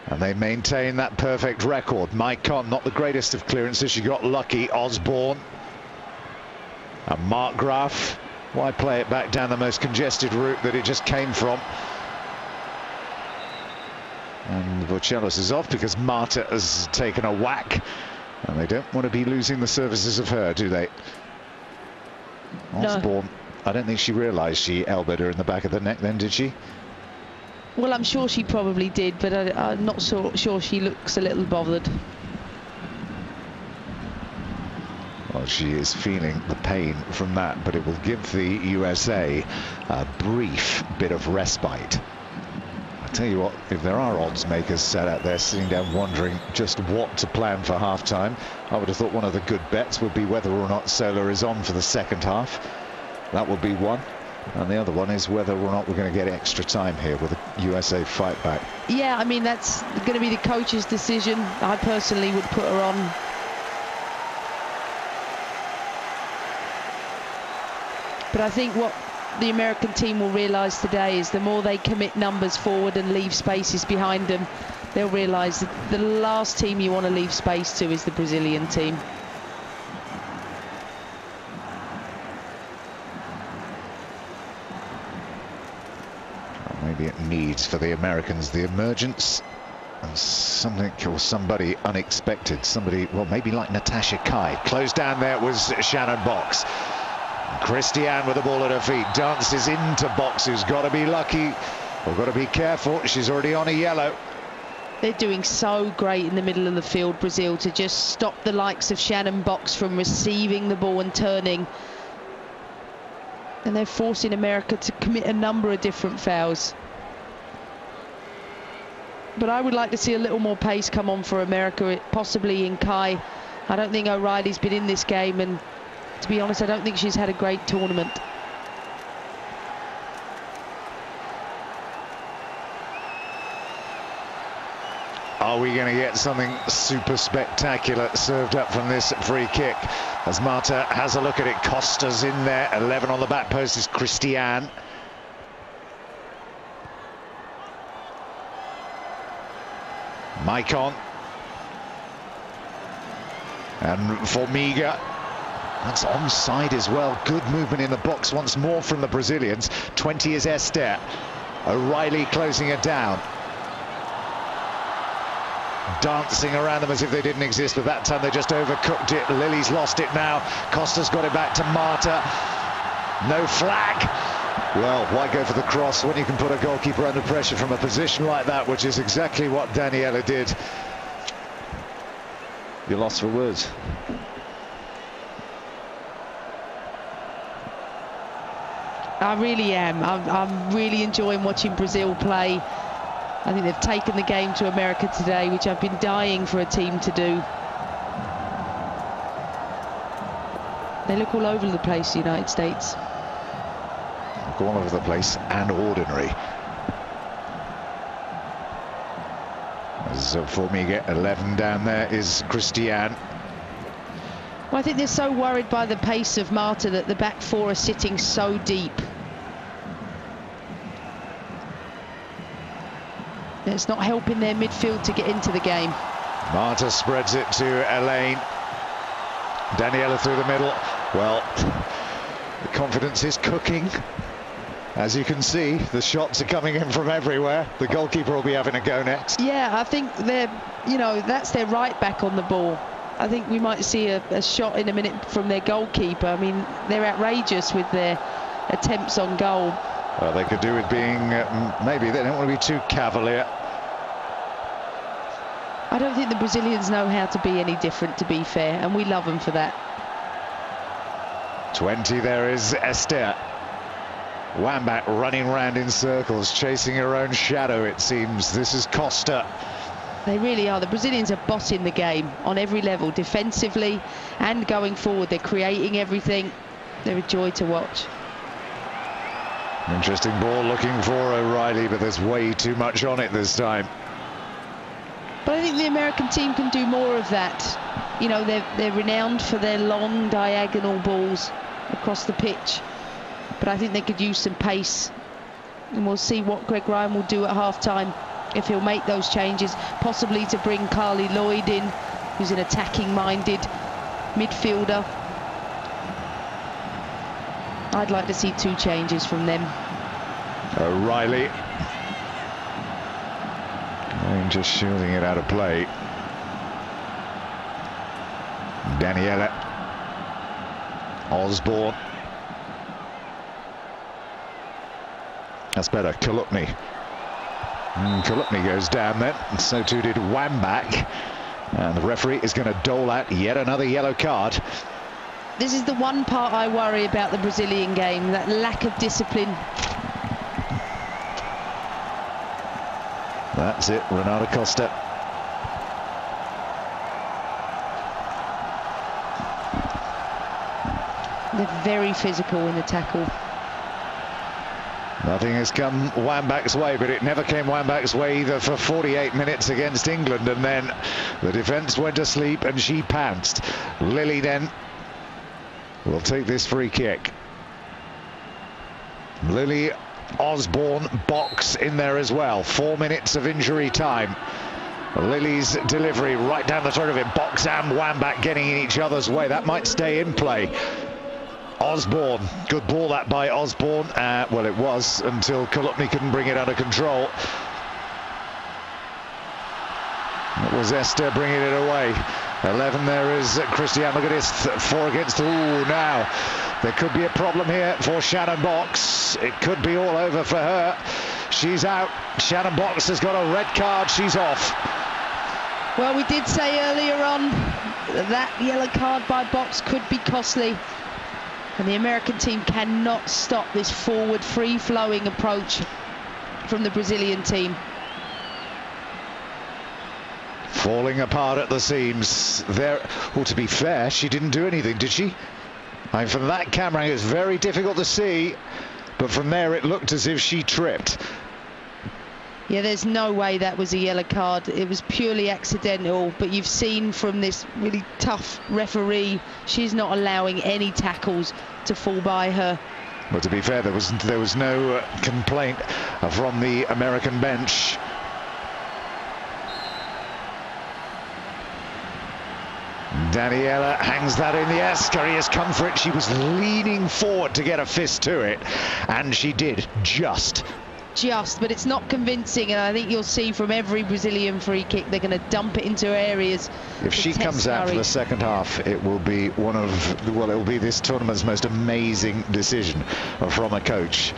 And they maintain that perfect record. Maicon, not the greatest of clearances. She got lucky. Osborne. And Markgraf. Why play it back down the most congested route that it just came from? And Vorcelos is off because Marta has taken a whack. And they don't want to be losing the services of her, do they? Osborne, no. I don't think she realised she elbowed her in the back of the neck then, did she? Well, I'm sure she probably did, but I'm not sure she looks a little bothered. Well, she is feeling the pain from that, but it will give the USA a brief bit of respite. I tell you what, if there are odds makers sat out there sitting down wondering just what to plan for half-time, I would have thought one of the good bets would be whether or not Sola is on for the second half. That would be one. And the other one is whether or not we're going to get extra time here with a USA fight back. Yeah, I mean, that's going to be the coach's decision. I personally would put her on. But I think what the American team will realise today is the more they commit numbers forward and leave spaces behind them, they'll realise that the last team you want to leave space to is the Brazilian team. Maybe it needs for the Americans the emergence of something or somebody unexpected, somebody, well, maybe like Natasha Kai. Closed down there was Shannon Box. Christiane with the ball at her feet, dances into Box, who's got to be lucky. We've got to be careful, she's already on a yellow. They're doing so great in the middle of the field, Brazil, to just stop the likes of Shannon Box from receiving the ball and turning. And they're forcing America to commit a number of different fouls. But I would like to see a little more pace come on for America, possibly in Kai. I don't think O'Reilly's been in this game, and to be honest, I don't think she's had a great tournament. Are we going to get something super spectacular served up from this free kick? As Marta has a look at it, Costa's in there, 11 on the back post is Christiane. Maicon. And Formiga. That's onside as well. Good movement in the box once more from the Brazilians. 20 is Esther. O'Reilly closing it down. Dancing around them as if they didn't exist, but that time they just overcooked it. Lily's lost it now. Costa's got it back to Marta. No flag. Well, why go for the cross when you can put a goalkeeper under pressure from a position like that, which is exactly what Daniela did. You're lost for words. I really am. I'm really enjoying watching Brazil play. I think they've taken the game to America today, which I've been dying for a team to do. They look all over the place, the United States. Look all over the place and ordinary. As Formiga, 11 down there is Christiane. Well, I think they're so worried by the pace of Marta that the back four are sitting so deep. It's not helping their midfield to get into the game. Marta spreads it to Elaine. Daniela through the middle. Well, the confidence is cooking. As you can see, the shots are coming in from everywhere. The goalkeeper will be having a go next. Yeah, I think they're, you know, that's their right back on the ball. I think we might see a shot in a minute from their goalkeeper. I mean, they're outrageous with their attempts on goal. Well, they could do with being, maybe they don't want to be too cavalier. I don't think the Brazilians know how to be any different, to be fair, and we love them for that. 20 there is Esther. Wambach running round in circles, chasing her own shadow, it seems. This is Costa. They really are. The Brazilians are bossing the game on every level, defensively and going forward. They're creating everything. They're a joy to watch. Interesting ball looking for O'Reilly, but there's way too much on it this time. But I think the American team can do more of that. You know, they're renowned for their long diagonal balls across the pitch. But I think they could use some pace. And we'll see what Greg Ryan will do at half-time. if he'll make those changes, possibly to bring Carly Lloyd in, who's an attacking-minded midfielder. I'd like to see 2 changes from them. O'Reilly. I'm just shielding it out of play. Daniela. Osborne. That's better. Kalupny. Kalupny goes down then, and so too did Wambach. And the referee is going to dole out yet another yellow card. This is the one part I worry about the Brazilian game, that lack of discipline. That's it, Renata Costa. They're very physical in the tackle. Nothing has come Wambach's way, but it never came Wambach's way either for 48 minutes against England, and then the defence went to sleep and she pounced. Lily then will take this free kick. Lily, Osborne, box in there as well. 4 minutes of injury time. Lily's delivery right down the throat of it. Box and Wambach getting in each other's way. That might stay in play. Osborne, good ball that by Osborne. Well, it was until Kalupny couldn't bring it under control. It was Esther bringing it away. 11 there is Christiane. Look at this, 4 against. Ooh, now there could be a problem here for Shannon Box. It could be all over for her. She's out. Shannon Box has got a red card. She's off. Well, we did say earlier on that yellow card by Box could be costly. And the American team cannot stop this forward, free-flowing approach from the Brazilian team. Falling apart at the seams. There, well, to be fair, she didn't do anything, did she? I mean, from that camera, it was very difficult to see, but from there, it looked as if she tripped. Yeah, there's no way that was a yellow card. It was purely accidental, but you've seen from this really tough referee, she's not allowing any tackles to fall by her. But to be fair, there was no complaint from the American bench. Daniela hangs that in the air. Scurry has come for it. She was leaning forward to get a fist to it, and she did just, but it's not convincing, and I think you'll see from every Brazilian free kick they're going to dump it into areas. If she comes out for the second half, it will be one of, well, it will be this tournament's most amazing decision from a coach.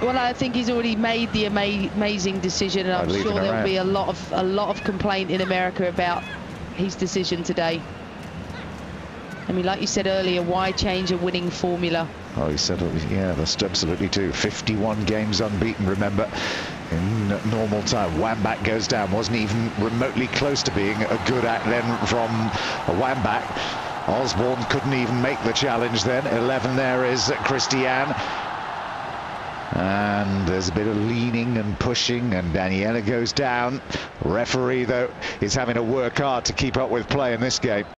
Well, I think he's already made the amazing decision, and I'm sure there'll be a lot of complaint in America about his decision today. I mean, like you said earlier, why change a winning formula? Oh, he said, yeah, that's absolutely true. 51 games unbeaten, remember, in normal time. Wambach goes down, wasn't even remotely close to being a good act then from Wambach. Osborne couldn't even make the challenge then. 11 there is Christiane. And there's a bit of leaning and pushing, and Daniela goes down. Referee, though, is having to work hard to keep up with play in this game.